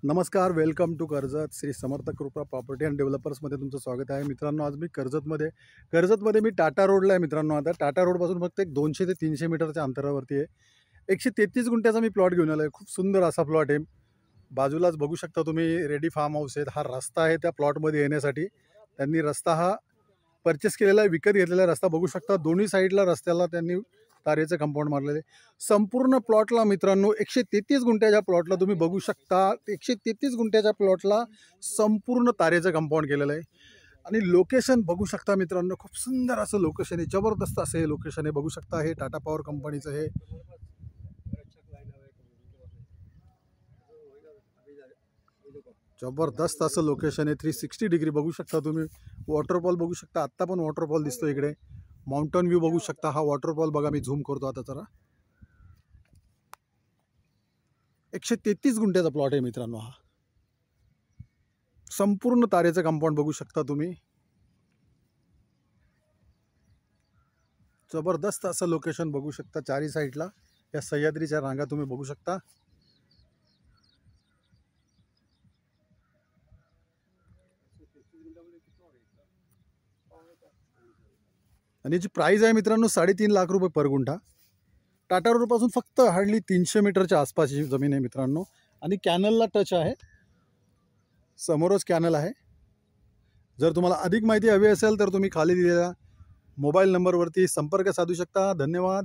नमस्कार, welcome to Karjat. Shri Samarth कृपा property and डेव्हलपर्समध्ये तुमचं स्वागत आहे. मित्रांनो, आज मी कर्जतमध्ये मी टाटा रोडला आहे मित्रांनो. आता टाटा रोडपासून फक्त एक 200 ते 300 मीटरच्या अंतरावरती आहे. 133 गुंठ्याचा मी प्लॉट घेऊन आलो आहे. खूप सुंदर असा प्लॉट आहे. बाजूलाच बघू शकता तुम्ही रेडी फार्म हाऊस आहेत. हा रस्ता आहे त्या प्लॉटमध्ये येण्यासाठी. त्यांनी रस्ता हा परचेस केलेला आहे, विकत घेतलेला रस्ता बघू शकता. दोन्ही साईडला रस्त्याला त्यांनी तारेचं कंपाऊंड मारलेले. संपूर्ण प्लॉटला मित्रांनो 133 गुंठ्याच्या प्लॉटला तुम्ही बघू शकता. 133 गुंठ्याच्या प्लॉटला संपूर्ण तारेचं कंपाऊंड केलेलं आहे. आणि लोकेशन बघू शकता मित्रांनो, खूप सुंदर असं लोकेशन आहे. जबरदस्त असं हे लोकेशन आहे. बघू शकता हे टाटा पॉवर कंपनीचं हे जबरदस्त असं लोकेशन आहे. 360 डिग्री बघू शकता तुम्ही. वॉटरफॉल बघू शकता. आत्ता पण वॉटरफॉल दिसतो इकडे. माउंटन व्ह्यू बघू शकता. हा वॉटरफॉल बघा, मी झूम करतो आता जरा. 133 गुंठ्याचा प्लॉट आहे मित्रांनो. हा संपूर्ण तारेचं कंपाऊंड बघू शकता तुम्ही. जबरदस्त असं लोकेशन बघू शकता. चारी साईडला या सह्याद्रीच्या रांगा तुम्ही बघू शकता. आणि याची प्राइस आहे मित्रांनो 3.5 लाख रुपये पर गुंठा. टाटा रोडपासून फक्त हार्डली 300 मीटरच्या आसपासची जमीन आहे मित्रांनो. आणि कॅनलला टच आहे, समोरच कॅनल आहे. जर तुम्हाला अधिक माहिती हवी असेल तर तुम्ही खाली दिलेल्या मोबाईल नंबरवरती संपर्क साधू शकता. धन्यवाद.